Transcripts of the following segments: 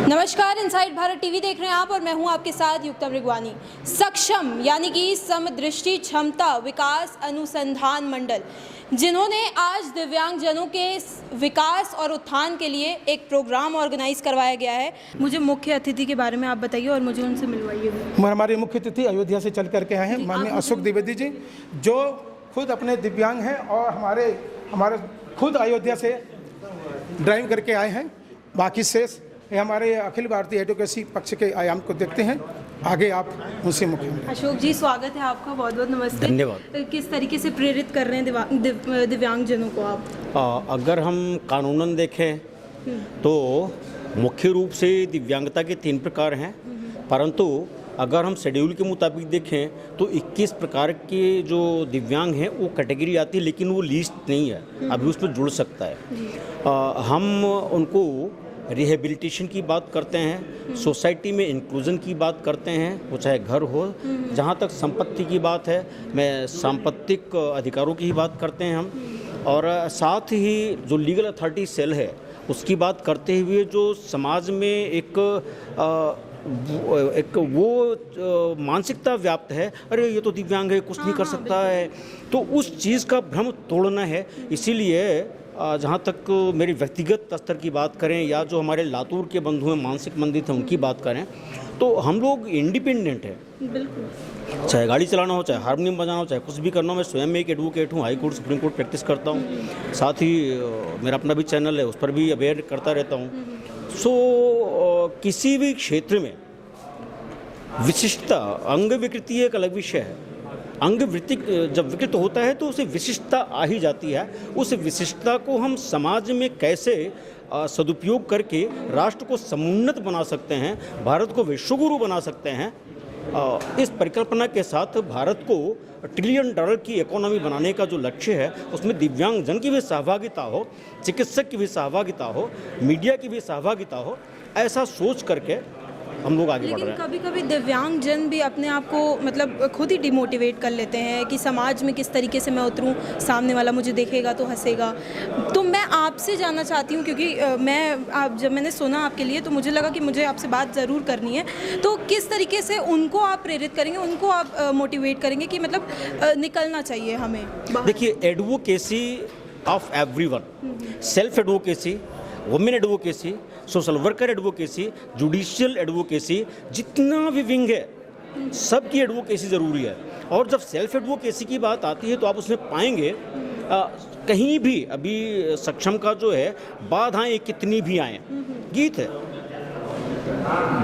नमस्कार, inside Bharat TV देख रहे हैं आप और मैं हूं आपके साथ युक्ता मृगवानी। सक्षम यानी कि समदृष्टि क्षमता विकास अनुसंधान मंडल, जिन्होंने आज दिव्यांगजनों के विकास और उत्थान के लिए एक प्रोग्राम ऑर्गेनाइज करवाया गया है। मुझे मुख्य अतिथि के बारे में आप बताइए और मुझे उनसे मिलवाइए। हमारे मुख्य अतिथि अयोध्या से चल करके आए हैं माननीय अशोक द्विवेदी जी, जो खुद अपने दिव्यांग हैं और हमारे खुद अयोध्या से ड्राइव करके आए हैं। बाकी शेष ये हमारे अखिल भारतीय एडवोकेसी पक्ष के आयाम को देखते हैं। आगे आप उनसे मुख्य। अशोक जी, स्वागत है आपका, बहुत बहुत नमस्ते। धन्यवाद। किस तरीके से प्रेरित कर रहे हैं दिव्यांगजनों को आप? अगर हम कानूनन देखें तो मुख्य रूप से दिव्यांगता के 3 प्रकार हैं, परंतु अगर हम शेड्यूल के मुताबिक देखें तो 21 प्रकार के जो दिव्यांग हैं वो कैटेगरी आती है, लेकिन वो लिस्ट नहीं है, अभी उसमें जुड़ सकता है। हम उनको रिहेबिलिटेशन की बात करते हैं, सोसाइटी में इंक्लूजन की बात करते हैं, वो चाहे घर हो। जहाँ तक संपत्ति की बात है, मैं सांपत्तिक अधिकारों की ही बात करते हैं हम। और साथ ही जो लीगल अथॉरिटी सेल है उसकी बात करते हुए जो समाज में एक वो मानसिकता व्याप्त है, अरे ये तो दिव्यांग है, कुछ नहीं कर सकता है, तो उस चीज़ का भ्रम तोड़ना है। इसीलिए जहाँ तक मेरी व्यक्तिगत स्तर की बात करें या जो हमारे लातूर के बंधु हैं मानसिक मंदित हैं उनकी बात करें, तो हम लोग इंडिपेंडेंट हैं। बिल्कुल, चाहे गाड़ी चलाना हो, चाहे हारमोनियम बजाना हो, चाहे कुछ भी करना हो। मैं स्वयं एक एडवोकेट हूँ, high court supreme court practice करता हूँ। साथ ही मेरा अपना भी चैनल है, उस पर भी अवेयर करता रहता हूँ। किसी भी क्षेत्र में विशिष्टता, अंग विकृति एक अलग विषय है। अंग जब विकृत होता है तो उसे विशिष्टता आ ही जाती है। उस विशिष्टता को हम समाज में कैसे सदुपयोग करके राष्ट्र को समुन्नत बना सकते हैं, भारत को विश्वगुरु बना सकते हैं, इस परिकल्पना के साथ भारत को $1 ट्रिलियन की इकोनॉमी बनाने का जो लक्ष्य है, उसमें दिव्यांगजन की भी सहभागिता हो, चिकित्सक की भी सहभागिता हो, मीडिया की भी सहभागिता हो, ऐसा सोच करके हम लोग आगे बढ़ रहे हैं। कभी कभी दिव्यांगजन भी अपने आप को मतलब खुद ही डिमोटिवेट कर लेते हैं कि समाज में किस तरीके से मैं उतरूं, सामने वाला मुझे देखेगा तो हंसेगा। तो मैं आपसे जानना चाहती हूं, क्योंकि जब मैंने सुना आपके लिए तो मुझे लगा कि मुझे आपसे बात ज़रूर करनी है। तो किस तरीके से उनको आप प्रेरित करेंगे, उनको आप मोटिवेट करेंगे कि मतलब निकलना चाहिए हमें? देखिए, advocacy of everyone, self advocacy, women advocacy, social worker advocacy, judicial advocacy, जितना भी विंग है सबकी एडवोकेसी ज़रूरी है। और जब सेल्फ एडवोकेसी की बात आती है तो आप उसमें पाएंगे कहीं भी अभी सक्षम का जो है, बाधाएं कितनी भी आएँ, गीत है,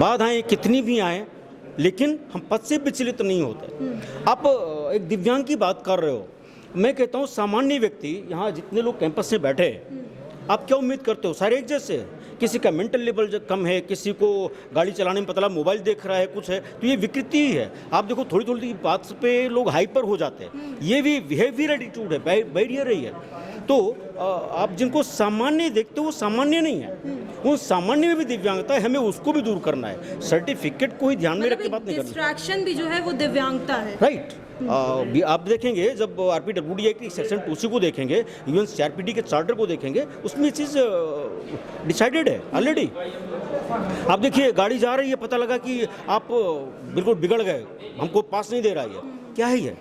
बाधाएं कितनी भी आएँ लेकिन हम पद से विचलित नहीं होते। आप एक दिव्यांग की बात कर रहे हो, मैं कहता हूँ सामान्य व्यक्ति, यहाँ जितने लोग कैंपस में बैठे आप क्या उम्मीद करते हो? सारे एक जैसे। किसी का मेंटल लेवल कम है, किसी को गाड़ी चलाने में पता लगा मोबाइल देख रहा है, कुछ है, तो ये विकृति ही है। आप देखो थोड़ी थोड़ी बात पे लोग हाइपर हो जाते हैं, ये भी बिहेवियर एटीट्यूड है, बैरियर ही है। तो आप जिनको सामान्य देखते हो वो सामान्य नहीं है, वो सामान्य में भी दिव्यांगता है, हमें उसको भी दूर करना है। सर्टिफिकेट को ही ध्यान में रख के बात नहीं करनी। डिस्ट्रैक्शन भी जो है वो दिव्यांगता है, राइट? आप देखेंगे जब RPWDI की सेक्शन 2C को देखेंगे, इवन CRPD के चार्टर को देखेंगे, उसमें चीज़ डिसाइडेड है ऑलरेडी। आप देखिए गाड़ी जा रही है, पता लगा कि आप बिल्कुल बिगड़ गए, हमको पास नहीं दे रहा है, क्या है ये?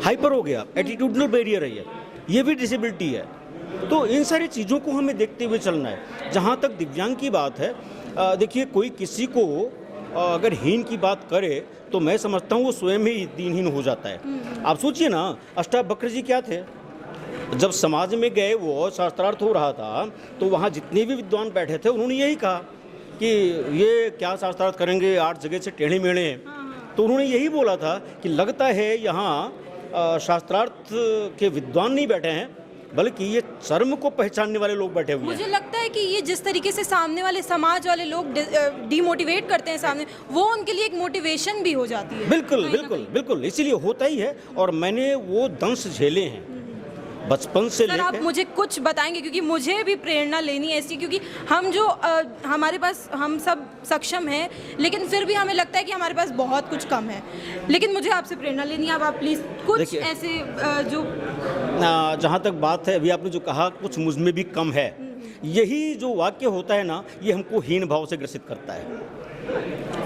हाइपर हो गया, एटीट्यूडनल बैरियर है ये भी डिसेबिलिटी है। तो इन सारी चीज़ों को हमें देखते हुए चलना है। जहाँ तक दिव्यांग की बात है, देखिए कोई किसी को अगर हीन की बात करे तो मैं समझता हूँ वो स्वयं ही दीनहीन हो जाता है। आप सोचिए ना, अष्टावक्र जी क्या थे? जब समाज में गए, वो शास्त्रार्थ हो रहा था, तो वहाँ जितने भी विद्वान बैठे थे उन्होंने यही कहा कि ये क्या शास्त्रार्थ करेंगे, 8 जगह से टेढ़े मेढ़े हैं। तो उन्होंने यही बोला था कि लगता है यहाँ शास्त्रार्थ के विद्वान नहीं बैठे हैं, बल्कि ये शर्म को पहचानने वाले लोग बैठे हुए हैं। मुझे लगता है कि ये जिस तरीके से सामने वाले समाज वाले लोग डिमोटिवेट करते हैं सामने, वो उनके लिए एक मोटिवेशन भी हो जाती है। बिल्कुल बिल्कुल बिल्कुल, इसीलिए होता ही है। और मैंने वो दंश झेले हैं बचपन से लेकर। आप मुझे कुछ बताएंगे, क्योंकि मुझे भी प्रेरणा लेनी है ऐसी, क्योंकि हम जो हमारे पास, हम सब सक्षम हैं, लेकिन फिर भी हमें लगता है कि हमारे पास बहुत कुछ कम है। लेकिन मुझे आपसे प्रेरणा लेनी है। अब आप प्लीज़ कुछ ऐसे जो जहाँ तक बात है, अभी आपने जो कहा कुछ मुझ में भी कम है, यही जो वाक्य होता है ना, ये हमको हीन भाव से ग्रसित करता है।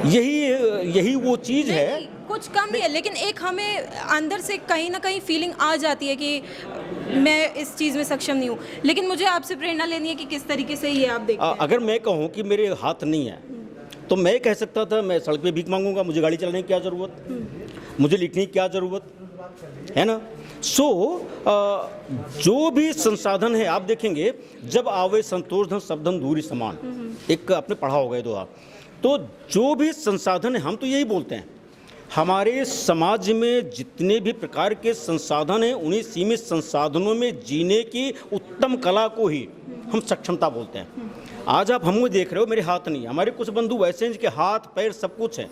यही वो चीज़ है। नहीं, कुछ कम नहीं है, लेकिन एक हमें अंदर से कहीं ना कहीं फीलिंग आ जाती है कि मैं इस चीज़ में सक्षम नहीं हूँ। लेकिन मुझे आपसे प्रेरणा लेनी है कि किस तरीके से ये आप देखते हैं। अगर मैं कहूँ कि मेरे हाथ नहीं है तो मैं कह सकता था मैं सड़क पे भीख मांगूंगा, मुझे गाड़ी चलाने की क्या ज़रूरत, मुझे लिखने की क्या ज़रूरत है ना। जो भी संसाधन है, आप देखेंगे जब आवे संतोष धन सब धन दूरी समान, एक आपने पढ़ा होगा ये दोहा। तो जो भी संसाधन है, हम तो यही बोलते हैं, हमारे समाज में जितने भी प्रकार के संसाधन हैं, उन्हीं सीमित संसाधनों में जीने की उत्तम कला को ही हम सक्षमता बोलते हैं। आज आप हमको देख रहे हो, मेरे हाथ नहीं है, हमारे कुछ बंधु ऐसे हैं जिनके हाथ पैर सब कुछ है,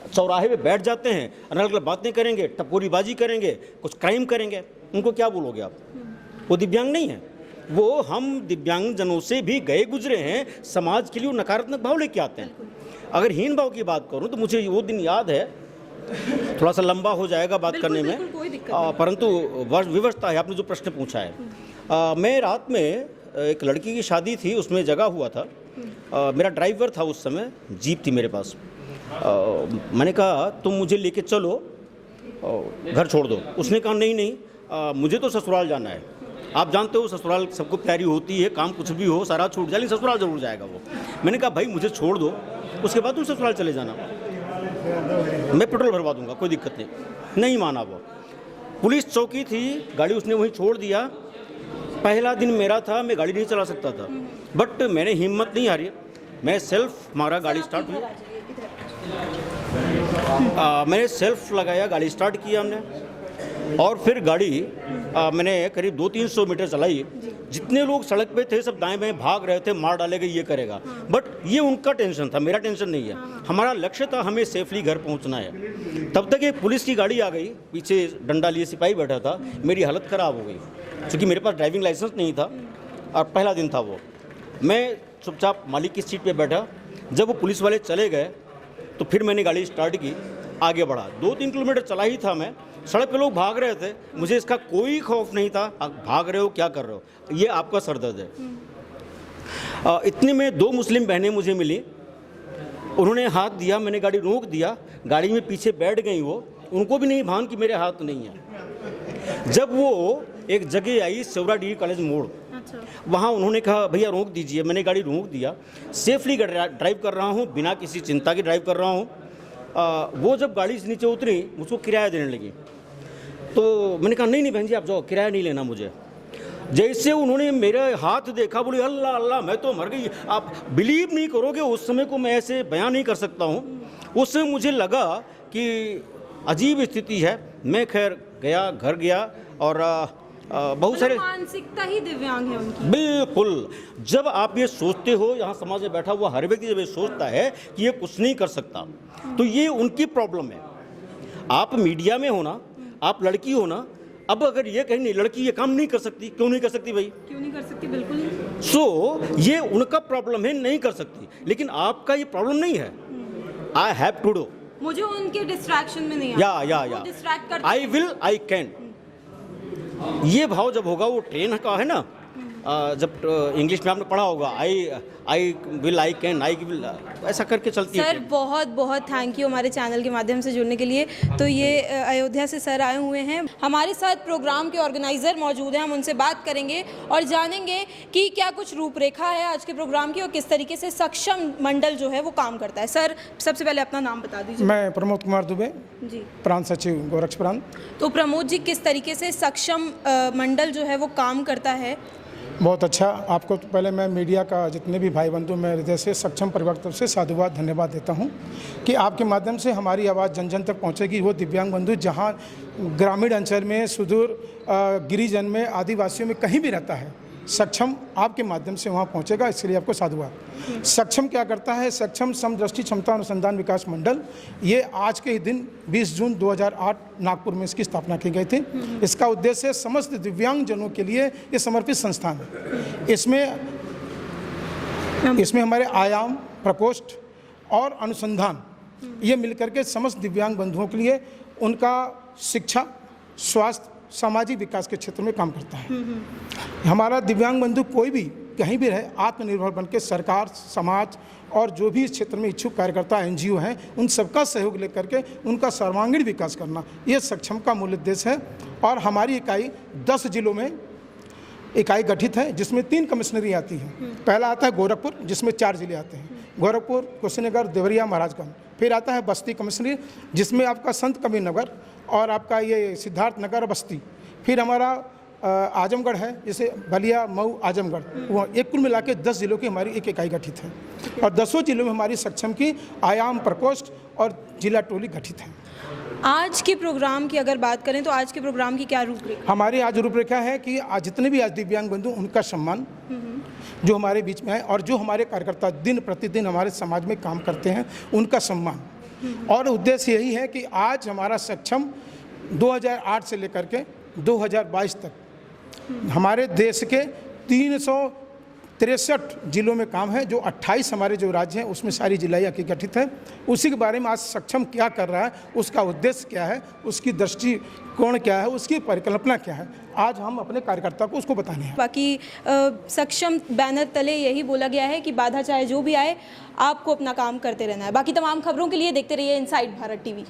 चौराहे पे बैठ जाते हैं, अलग अलग बातें करेंगे, टपोरीबाजी करेंगे, कुछ क्राइम करेंगे, उनको क्या बोलोगे आप? वो दिव्यांग नहीं है, वो हम दिव्यांगजनों से भी गए गुजरे हैं, समाज के लिए वो नकारात्मक भाव लेके आते हैं। अगर हीन भाव की बात करूं तो मुझे वो दिन याद है, थोड़ा सा लंबा हो जाएगा बात करने में, परंतु विवशता है, आपने जो प्रश्न पूछा है। मैं रात में एक लड़की की शादी थी, उसमें जगह हुआ था, मेरा ड्राइवर था उस समय, जीप थी मेरे पास। मैंने कहा तुम मुझे लेके चलो, घर छोड़ दो। उसने कहा नहीं, मुझे तो ससुराल जाना है। आप जानते हो ससुराल सबको प्यारी होती है, काम कुछ भी हो सारा छूट जाए, लेकिन ससुराल जरूर जाएगा वो। मैंने कहा भाई मुझे छोड़ दो, उसके बाद तुम ससुराल चले जाना, मैं पेट्रोल भरवा दूंगा, कोई दिक्कत नहीं माना वो। पुलिस चौकी थी, गाड़ी उसने वहीं छोड़ दिया। पहला दिन मेरा था, मैं गाड़ी नहीं चला सकता था, बट मैंने हिम्मत नहीं हारी, मैं सेल्फ मारा, गाड़ी स्टार्ट हुई, मैंने सेल्फ लगाया, गाड़ी स्टार्ट किया हमने, और फिर गाड़ी मैंने करीब 200-300 मीटर चलाई। जितने लोग सड़क पे थे सब दाएं बाएं भाग रहे थे, मार डालेगा, ये करेगा, बट ये उनका टेंशन था, मेरा टेंशन नहीं है। हमारा लक्ष्य था हमें सेफली घर पहुंचना है। तब तक एक पुलिस की गाड़ी आ गई, पीछे डंडा लिए सिपाही बैठा था, मेरी हालत ख़राब हो गई क्योंकि मेरे पास ड्राइविंग लाइसेंस नहीं था और पहला दिन था वो। मैं चुपचाप मालिक की सीट पर बैठा। जब वो पुलिस वाले चले गए तो फिर मैंने गाड़ी स्टार्ट की, आगे बढ़ा। 2-3 किलोमीटर चला ही था मैं, सड़क पे लोग भाग रहे थे, मुझे इसका कोई खौफ नहीं था, आप भाग रहे हो क्या कर रहे हो, ये आपका सरदर्द है। इतने में 2 मुस्लिम बहनें मुझे मिली, उन्होंने हाथ दिया, मैंने गाड़ी रोक दिया, गाड़ी में पीछे बैठ गई वो, उनको भी नहीं भान कि मेरे हाथ नहीं है। जब वो एक जगह आई, सेवरा डिग्री कॉलेज मोड़, वहाँ उन्होंने कहा भैया रोक दीजिए, मैंने गाड़ी रोक दिया, सेफली ड्राइव कर रहा हूँ, बिना किसी चिंता के ड्राइव कर रहा हूँ। वो जब गाड़ी से नीचे उतरी, मुझको किराया देने लगी, तो मैंने कहा नहीं बहन जी आप जाओ, किराया नहीं लेना मुझे। जैसे उन्होंने मेरे हाथ देखा, बोले अल्लाह अल्लाह मैं तो मर गई। आप बिलीव नहीं करोगे, उस समय को मैं ऐसे बयान नहीं कर सकता हूँ। उस समय मुझे लगा कि अजीब स्थिति है। मैं खैर गया, घर गया, और बहुत सारे मानसिकता ही दिव्यांग है उनकी। बिल्कुल, जब आप ये सोचते हो, यहाँ समाज में बैठा हुआ हर व्यक्ति जब ये सोचता है कि ये कुछ नहीं कर सकता, तो ये उनकी प्रॉब्लम है। आप मीडिया में हो ना, आप लड़की हो ना, अब अगर ये कहीं नहीं लड़की ये काम नहीं कर सकती, क्यों नहीं कर सकती भाई? क्यों नहीं कर सकती? बिल्कुल नहीं। सो ये उनका प्रॉब्लम है, नहीं कर सकती, लेकिन आपका ये प्रॉब्लम नहीं है। आई हैव टू डू, मुझे उनके डिस्ट्रैक्शन में नहीं या डिस्ट्रैक्ट करते, आई विल, आई कैन, ये भाव जब होगा, वो ट्रेन का है ना, जब इंग्लिश में आपने पढ़ा होगा, I will, I can, I will, ऐसा करके चलती है। सर बहुत बहुत थैंक यू हमारे चैनल के माध्यम से जुड़ने के लिए। तो ये अयोध्या से सर आए हुए हैं, हमारे साथ प्रोग्राम के ऑर्गेनाइज़र मौजूद हैं, हम उनसे बात करेंगे और जानेंगे कि क्या कुछ रूपरेखा है आज के प्रोग्राम की और किस तरीके से सक्षम मंडल जो है वो काम करता है। सर सबसे पहले अपना नाम बता दीजिए। मैं प्रमोद कुमार दुबे जी, प्रांत सचिव गोरक्ष प्रांत। तो प्रमोद जी, किस तरीके से सक्षम मंडल जो है वो काम करता है? बहुत अच्छा। आपको तो पहले मैं मीडिया का जितने भी भाई बंधु, मैं हृदय से सक्षम परिवार तरफ से साधुवाद धन्यवाद देता हूं कि आपके माध्यम से हमारी आवाज़ जन जन तक पहुंचेगी। वो दिव्यांग बंधु जहां ग्रामीण अंचल में, सुदूर गिरिजन में, आदिवासियों में कहीं भी रहता है, सक्षम आपके माध्यम से वहाँ पहुँचेगा, इसके लिए आपको साधुवाद। सक्षम क्या करता है? सक्षम समदृष्टि क्षमता अनुसंधान विकास मंडल, ये आज के ही दिन 20 जून 2008 नागपुर में इसकी स्थापना की गई थी। इसका उद्देश्य समस्त दिव्यांग जनों के लिए ये समर्पित संस्थान है। इसमें हमारे आयाम, प्रकोष्ठ और अनुसंधान ये मिलकर के समस्त दिव्यांग बंधुओं के लिए उनका शिक्षा, स्वास्थ्य, सामाजिक विकास के क्षेत्र में काम करता है। हमारा दिव्यांग बंधु कोई भी कहीं भी रहे आत्मनिर्भर बन के सरकार, समाज और जो भी इस क्षेत्र में इच्छुक कार्यकर्ता NGO हैं उन सबका सहयोग लेकर के उनका सर्वांगीण विकास करना, ये सक्षम का मूल उद्देश्य है। और हमारी इकाई 10 जिलों में इकाई गठित है, जिसमें 3 कमिश्नरी आती हैं। पहला आता है गोरखपुर, जिसमें 4 जिले आते हैं, गोरखपुर, कुशीनगर, देवरिया, महाराजगंज। फिर आता है बस्ती कमिश्नरी, जिसमें आपका संत कबीर नगर और आपका ये सिद्धार्थ नगर बस्ती। फिर हमारा आजमगढ़ है, जैसे बलिया, मऊ, आजमगढ़, वो एक कुल मिला के 10 जिलों की हमारी एक इकाई गठित है। और 10 जिलों में हमारी सक्षम की आयाम प्रकोष्ठ और जिला टोली गठित है। आज के प्रोग्राम की अगर बात करें तो आज के प्रोग्राम की क्या रूपरेखा? हमारी आज रूपरेखा है कि आज जितने भी आज दिव्यांग बंधु, उनका सम्मान जो हमारे बीच में है, और जो हमारे कार्यकर्ता दिन प्रतिदिन हमारे समाज में काम करते हैं उनका सम्मान। और उद्देश्य यही है कि आज हमारा सक्षम 2008 से लेकर के 2022 तक हमारे देश के 363 जिलों में काम है, जो 28 हमारे जो राज्य हैं उसमें सारी जिलाएं गठित है। उसी के बारे में आज सक्षम क्या कर रहा है, उसका उद्देश्य क्या है, उसकी दृष्टिकोण क्या है, उसकी परिकल्पना क्या है, आज हम अपने कार्यकर्ता को उसको बताने हैं। बाकी सक्षम बैनर तले यही बोला गया है कि बाधा चाहे जो भी आए, आपको अपना काम करते रहना है। बाकी तमाम खबरों के लिए देखते रहिए इनसाइड भारत TV।